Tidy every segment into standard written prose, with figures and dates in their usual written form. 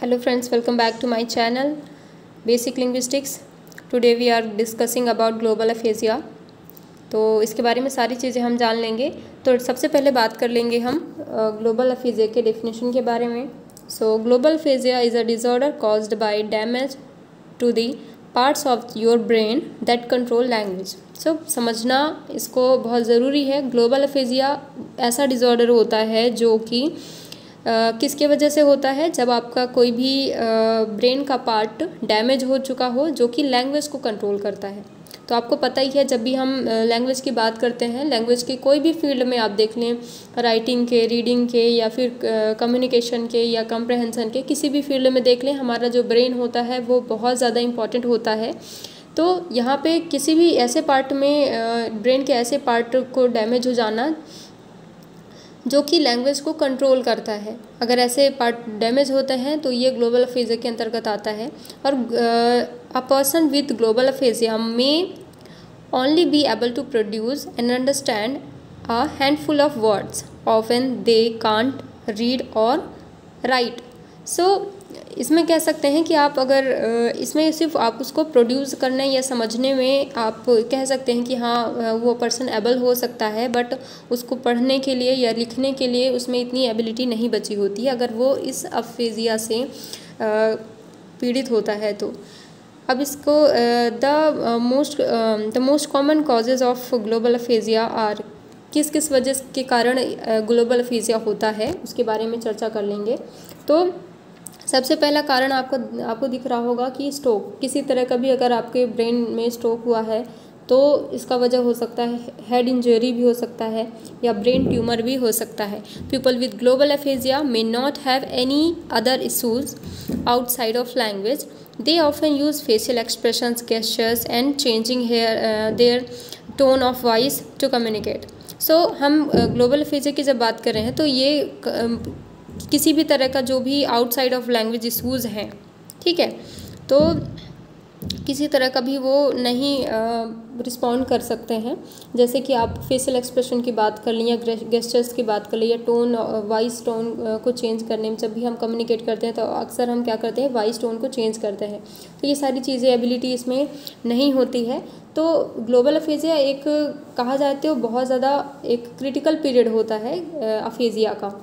Hello friends, welcome back to my channel Basic Linguistics. Today we are discussing about global aphasia. तो इसके बारे में सारी चीज़ें हम जान लेंगे। तो सबसे पहले बात कर लेंगे हम ग्लोबल अफेजिया के डेफिनेशन के बारे में। So global aphasia is a disorder caused by damage to the parts of your brain that control language. So समझना इसको बहुत ज़रूरी है। ग्लोबल अफेजिया ऐसा डिसऑर्डर होता है जो कि किसके वजह से होता है, जब आपका कोई भी ब्रेन का पार्ट डैमेज हो चुका हो जो कि लैंग्वेज को कंट्रोल करता है। तो आपको पता ही है, जब भी हम लैंग्वेज की बात करते हैं, लैंग्वेज के कोई भी फील्ड में आप देख लें, राइटिंग के, रीडिंग के, या फिर कम्युनिकेशन के या कम्प्रहेंसन के, किसी भी फील्ड में देख लें, हमारा जो ब्रेन होता है वो बहुत ज़्यादा इम्पॉर्टेंट होता है। तो यहाँ पे किसी भी ऐसे पार्ट में ब्रेन के ऐसे पार्ट को डैमेज हो जाना जो कि लैंग्वेज को कंट्रोल करता है, अगर ऐसे पार्ट डैमेज होते हैं तो ये ग्लोबल अफेजिया के अंतर्गत आता है। और a person with global aphasia may only be able to produce and understand a handful of words, often they can't read और राइट। सो इसमें कह सकते हैं कि आप अगर इसमें सिर्फ आप उसको प्रोड्यूस करने या समझने में आप कह सकते हैं कि हाँ वो पर्सन एबल हो सकता है, बट उसको पढ़ने के लिए या लिखने के लिए उसमें इतनी एबिलिटी नहीं बची होती है अगर वो इस अफेजिया से पीड़ित होता है। तो अब इसको the most common causes of global aphasia are, किस किस वजह के कारण ग्लोबल अफेजिया होता है उसके बारे में चर्चा कर लेंगे। तो सबसे पहला कारण आपको दिख रहा होगा कि स्ट्रोक, किसी तरह का भी अगर आपके ब्रेन में स्ट्रोक हुआ है तो इसका वजह हो सकता है हेड इंजरी भी हो सकता है या ब्रेन ट्यूमर भी हो सकता है। People with global aphasia may not have any other issues outside of language. They often use facial expressions, gestures and changing their tone of voice to communicate. So हम ग्लोबल अफेजिया की जब बात कर रहे हैं तो ये किसी भी तरह का जो भी आउटसाइड ऑफ लैंग्वेज इशूज़ हैं, ठीक है, तो किसी तरह का भी वो नहीं रिस्पॉन्ड कर सकते हैं। जैसे कि आप फेशियल एक्सप्रेशन की बात कर लें या गेस्चर्स की बात कर लें या टोन, वॉइस टोन को चेंज करने में, जब भी हम कम्युनिकेट करते हैं तो अक्सर हम क्या करते हैं, वॉइस टोन को चेंज करते हैं। तो ये सारी चीज़ें एबिलिटी इसमें नहीं होती है। तो ग्लोबल अफेजिया एक कहा जाए तो बहुत ज़्यादा एक क्रिटिकल पीरियड होता है अफेजिया का।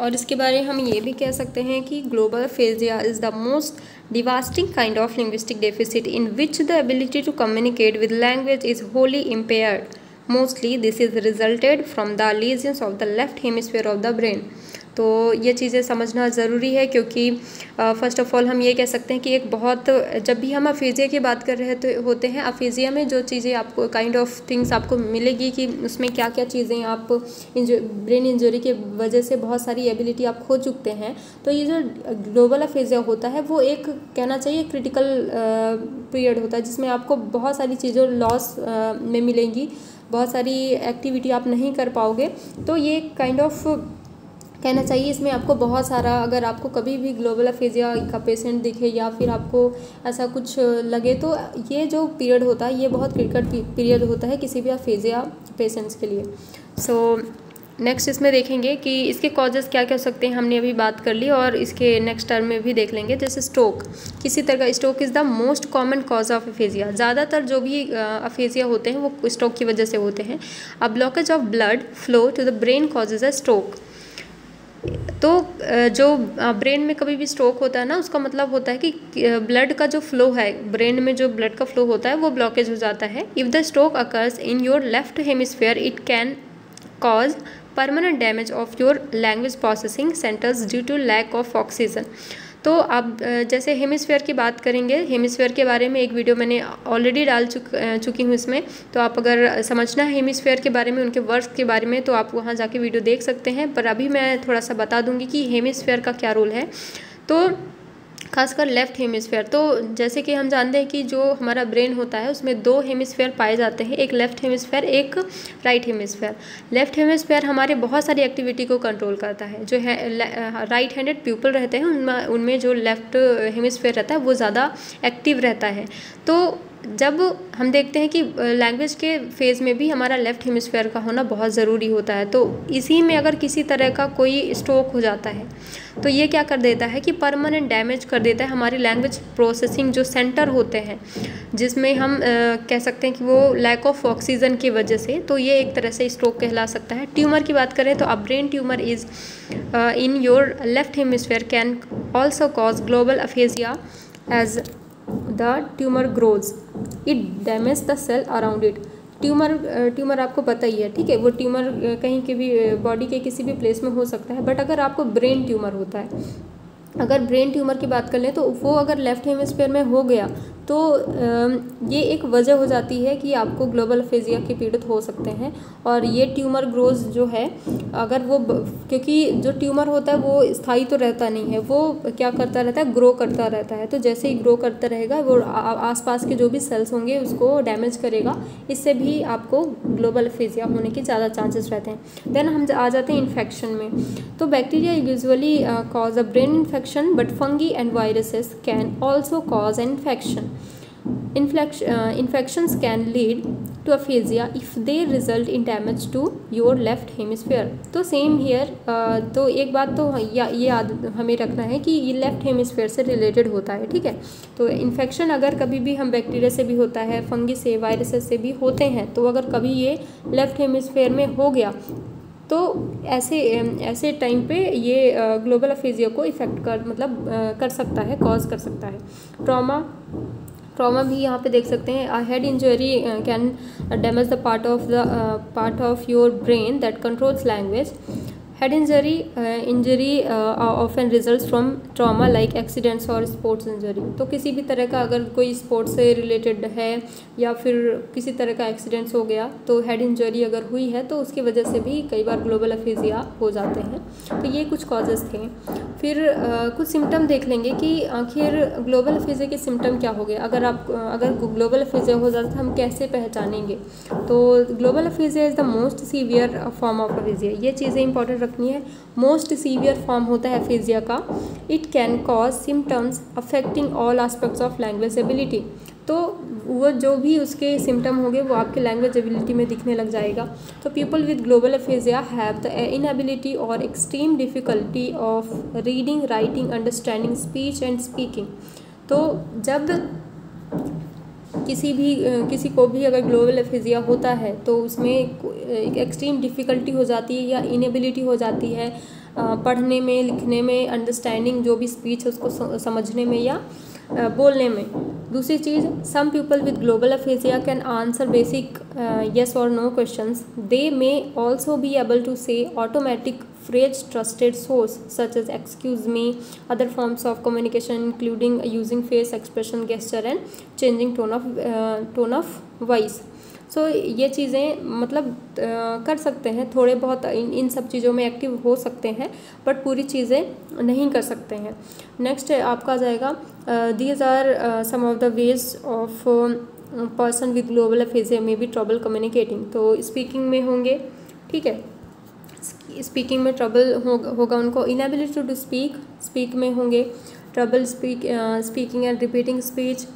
और इसके बारे में हम ये भी कह सकते हैं कि global aphasia is the most devastating kind of linguistic deficit in which the ability to communicate with language is wholly impaired. Mostly this is resulted from the lesions of the left hemisphere of the brain. तो ये चीज़ें समझना ज़रूरी है, क्योंकि first of all हम ये कह सकते हैं कि एक बहुत, जब भी हम अफेजिया की बात कर रहे होते हैं, अफेजिया में जो चीज़ें आपको काइंड ऑफ थिंग्स आपको मिलेगी कि उसमें क्या क्या चीज़ें आप ब्रेन इंजरी के वजह से बहुत सारी एबिलिटी आप खो चुकते हैं। तो ये जो ग्लोबल अफेजिया होता है वो एक कहना चाहिए क्रिटिकल पीरियड होता है जिसमें आपको बहुत सारी चीज़ें लॉस में मिलेंगी, बहुत सारी एक्टिविटी आप नहीं कर पाओगे। तो ये काइंड ऑफ कहना चाहिए इसमें आपको बहुत सारा, अगर आपको कभी भी ग्लोबल अफेजिया का पेशेंट दिखे या फिर आपको ऐसा कुछ लगे तो ये जो पीरियड होता है ये बहुत क्रिटिकल पीरियड होता है किसी भी अफेजिया पेशेंट्स के लिए। सो नेक्स्ट इसमें देखेंगे कि इसके कॉजेज़ क्या क्या हो सकते हैं, हमने अभी बात कर ली, और इसके नेक्स्ट टर्म में भी देख लेंगे। जैसे स्ट्रोक, किसी तरह का stroke is the most common cause of aphasia. ज़्यादातर जो भी अफेजिया होते हैं वो स्ट्रोक की वजह से होते हैं। A blockage of blood flow to the brain causes a stroke. तो जो ब्रेन में कभी भी स्ट्रोक होता है ना, उसका मतलब होता है कि ब्लड का जो फ्लो है, ब्रेन में जो ब्लड का फ्लो होता है वो ब्लॉकेज हो जाता है। If the stroke occurs in your left hemisphere it can cause permanent damage of your language processing centres due to lack of oxygen. तो अब जैसे हेमिस्फीयर की बात करेंगे, हेमिस्फीयर के बारे में एक वीडियो मैंने ऑलरेडी डाल चुकी हूँ इसमें, तो आप अगर समझना है हेमिस्फीयर के बारे में, उनके वर्क के बारे में, तो आप वहाँ जाके वीडियो देख सकते हैं। पर अभी मैं थोड़ा सा बता दूँगी कि हेमिस्फीयर का क्या रोल है। तो खासकर लेफ़्ट हेमिस्फीयर, तो जैसे कि हम जानते हैं कि जो हमारा ब्रेन होता है उसमें दो हेमिस्फीयर पाए जाते हैं, एक लेफ़्ट हेमिस्फीयर, एक राइट हेमिस्फीयर। लेफ़्ट हेमिस्फीयर हमारे बहुत सारी एक्टिविटी को कंट्रोल करता है। जो है राइट हैंडेड पीपल रहते हैं उनमें जो लेफ़्ट हेमिस्फीयर रहता है वो ज़्यादा एक्टिव रहता है। तो जब हम देखते हैं कि लैंग्वेज के फेज़ में भी हमारा लेफ़्ट हेमिस्फेयर का होना बहुत ज़रूरी होता है, तो इसी में अगर किसी तरह का कोई स्ट्रोक हो जाता है तो ये क्या कर देता है कि परमानेंट डैमेज कर देता है हमारी लैंग्वेज प्रोसेसिंग जो सेंटर होते हैं, जिसमें हम कह सकते हैं कि वो लैक ऑफ ऑक्सीजन की वजह से, तो ये एक तरह से स्ट्रोक कहला सकता है। ट्यूमर की बात करें तो a brain tumour is in your left hemisphere can also cause global aphasia as the tumour grows it damage the cell around it. Tumour आपको पता ही है, ठीक है, वो ट्यूमर कहीं के भी बॉडी के किसी भी प्लेस में हो सकता है, बट अगर आपको ब्रेन ट्यूमर होता है, अगर ब्रेन ट्यूमर की बात कर लें तो वो अगर लेफ़्ट हेमिस्फेयर में हो गया तो ये एक वजह हो जाती है कि आपको ग्लोबल अफेजिया के पीड़ित हो सकते हैं। और ये ट्यूमर ग्रोज जो है, अगर वो क्योंकि जो ट्यूमर होता है वो स्थायी तो रहता नहीं है, वो क्या करता रहता है, ग्रो करता रहता है। तो जैसे ही ग्रो करता रहेगा वो आसपास के जो भी सेल्स होंगे उसको डैमेज करेगा, इससे भी आपको ग्लोबल अफेजिया होने के ज़्यादा चांसेस रहते हैं। देन हम आ जाते हैं इन्फेक्शन में। तो bacteria usually cause a brain infection but fungi and viruses can also cause an infection. Infections can lead to aphasia if they result in damage to your left hemisphere। तो same here, तो एक बात तो ये याद हमें रखना है कि ये लेफ्ट हेमिस्फेयर से रिलेटेड होता है, ठीक है। तो इन्फेक्शन अगर कभी भी हम बैक्टीरिया से भी होता है, फंगी से, वायरसेस से भी होते हैं, तो अगर कभी ये लेफ्ट हेमिस्फेयर में हो गया तो ऐसे टाइम पे ये ग्लोबल अफेजिया को इफ़ेक्ट कर सकता है, कॉज कर सकता है। ट्रॉमा भी यहाँ पे देख सकते हैं। Head injury can damage the part of your brain that controls language. Head injury often results from trauma like accidents और स्पोर्ट्स इंजरी। तो किसी भी तरह का अगर कोई स्पोर्ट्स से रिलेटेड है या फिर किसी तरह का एक्सीडेंट्स हो गया, तो हेड इंजरी अगर हुई है तो उसकी वजह से भी कई बार ग्लोबल अफेजिया हो जाते हैं। तो ये कुछ कॉजेज़ थे। फिर कुछ सिम्टम देख लेंगे कि आखिर ग्लोबल अफेजिया के सिम्टम क्या हो गए। अगर ग्लोबल अफेजिया हो जाता है हम कैसे पहचानेंगे। तो global aphasia is the most severe form of aphasia. ये चीज़ें इंपॉर्टेंट रखनी है। मोस्ट सीवियर फॉर्म होता है अफेजिया का। It can cause symptoms affecting all aspects of language ability. तो वो जो भी उसके सिम्टम होंगे वो आपके लैंग्वेज एबिलिटी में दिखने लग जाएगा। तो people with global aphasia have the inability और extreme difficulty of reading, writing, understanding, speech and speaking. तो जब किसी को भी अगर ग्लोबल अफेजिया होता है तो उसमें एक एक्सट्रीम डिफ़िकल्टी हो जाती है या इनएबिलिटी हो जाती है पढ़ने में, लिखने में, अंडरस्टैंडिंग जो भी स्पीच है उसको समझने में या बोलने में। दूसरी चीज़, some people with global aphasia can answer basic yes और no questions. They may also be able to say automatic phrase trusted source such as excuse me, other forms of communication including using face expression, gesture and changing tone of voice। सो ये चीज़ें कर सकते हैं, थोड़े बहुत इन सब चीज़ों में एक्टिव हो सकते हैं, बट पूरी चीज़ें नहीं कर सकते हैं। नेक्स्ट आपका आ जाएगा these are some of the ways of person with global aphasia may be trouble communicating. तो स्पीकिंग में होंगे, ठीक है, स्पीकिंग में ट्रबल होगा उनको। इनएबिलिटी टू स्पीक में होंगे trouble speaking and repeating speech.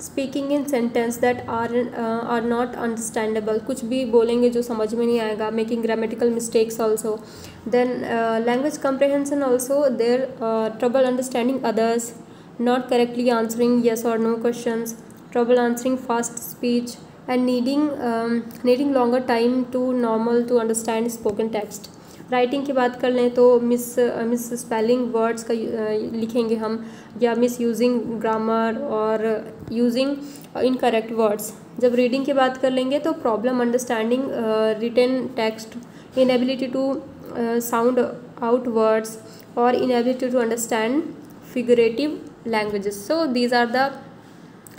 Speaking in sentence that are not understandable, कुछ भी बोलेंगे जो समझ में नहीं आएगा। Making grammatical mistakes also. Then language comprehension also there trouble understanding others, not correctly answering yes और no questions, trouble answering fast speech and needing longer time to normal to understand spoken text। Writing की बात कर लें तो miss spelling words का लिखेंगे हम, या मिस यूजिंग ग्रामर और यूजिंग इनकरेक्ट वर्ड्स। जब रीडिंग की बात कर लेंगे तो problem understanding written text, inability to sound out words और inability to understand figurative languages. So these are the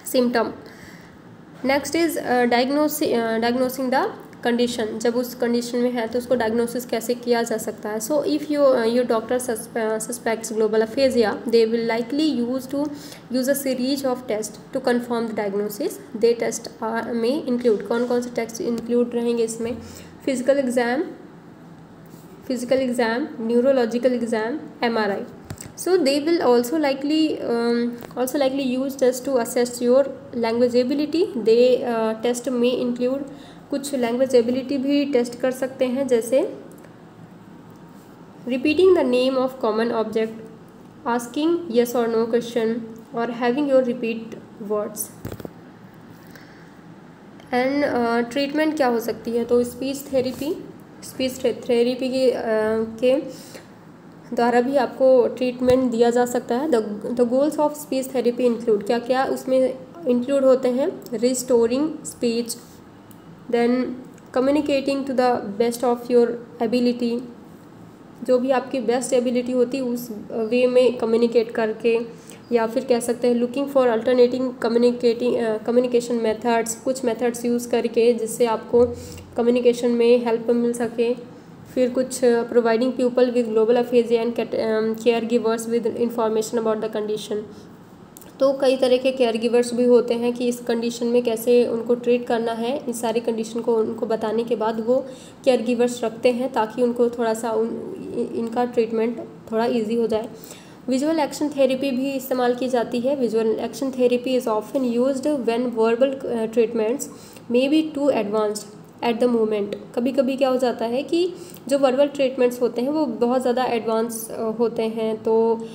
symptom. Next is diagnosing the condition. जब उस कंडीशन में है तो उसको डायग्नोसिस कैसे किया जा सकता है। So if your doctor suspects global aphasia, they will likely use a series of test to confirm the diagnosis. The test may include, कौन कौन से टेस्ट इंक्लूड रहेंगे इसमें? Physical exam, neurological exam, MRI। So they will also likely use test to assess your language ability. They test may include, कुछ language ability भी test कर सकते हैं, जैसे repeating the name of common object, asking yes or no question, or having your repeat words. And treatment क्या हो सकती है, तो स्पीच थेरेपी के द्वारा भी आपको ट्रीटमेंट दिया जा सकता है. The goals of speech therapy include, क्या क्या उसमें इंक्लूड होते हैं, restoring speech, then communicating to the best of your ability, जो भी आपकी बेस्ट एबिलिटी होती है उस वे में कम्युनिकेट करके, या फिर कह सकते हैं looking for alternating communication methods, कुछ मेथड्स यूज़ करके जिससे आपको कम्युनिकेशन में हेल्प मिल सके. फिर कुछ providing people with global aphasia and care givers with information about the condition. तो कई तरह के केयर गिवर्स भी होते हैं कि इस कंडीशन में कैसे उनको ट्रीट करना है. इस सारी कंडीशन को उनको बताने के बाद वो केयर गिवर्स रखते हैं ताकि उनको थोड़ा सा इनका ट्रीटमेंट थोड़ा ईजी हो जाए. विजुअल एक्शन थेरेपी भी इस्तेमाल की जाती है. Visual action therapy is often used when verbal treatments may be too advanced at the moment. कभी कभी क्या हो जाता है कि जो वर्बल ट्रीटमेंट्स होते हैं वो बहुत ज़्यादा एडवांस होते हैं, तो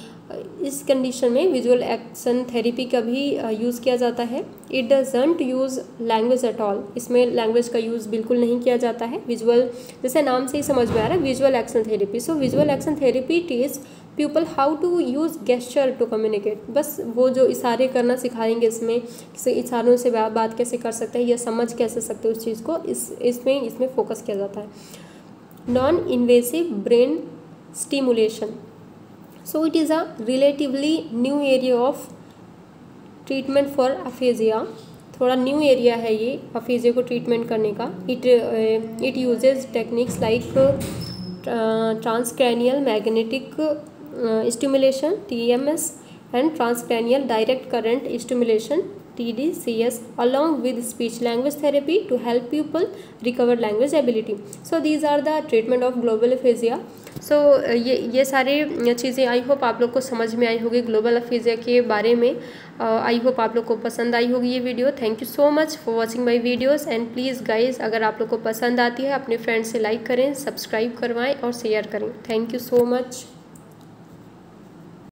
इस कंडीशन में विजुअल एक्शन थेरेपी का भी यूज़ किया जाता है. It doesn't use language at all, इसमें लैंग्वेज का यूज़ बिल्कुल नहीं किया जाता है. विजुअल, जैसे नाम से ही समझ में आ रहा है, visual action therapy. So visual action therapy teach people how to use gesture to communicate. बस वो जो इशारे करना सिखाएंगे, इसमें इशारों से बात कैसे कर सकते हैं या समझ कैसे सकते हैं उस चीज़ को, इसमें फोकस किया जाता है. Non invasive brain stimulation. So it is a relatively new area of treatment for aphasia. थोड़ा न्यू एरिया है ये अफेजिया को ट्रीटमेंट करने का. It uses techniques like transcranial magnetic stimulation TMS and transcranial direct current stimulation TDCS along with speech language therapy to help people recover language ability. So these are the treatment of global aphasia. So ये सारे चीज़ें I hope आप लोग को समझ में आई होगी global aphasia के बारे में. आई होप आप लोग को पसंद आई होगी ये video. Thank you so much for watching my videos. And please guys, अगर आप लोग को पसंद आती है अपने फ्रेंड्स से लाइक करें, सब्सक्राइब करवाएं और शेयर करें. Thank you so much.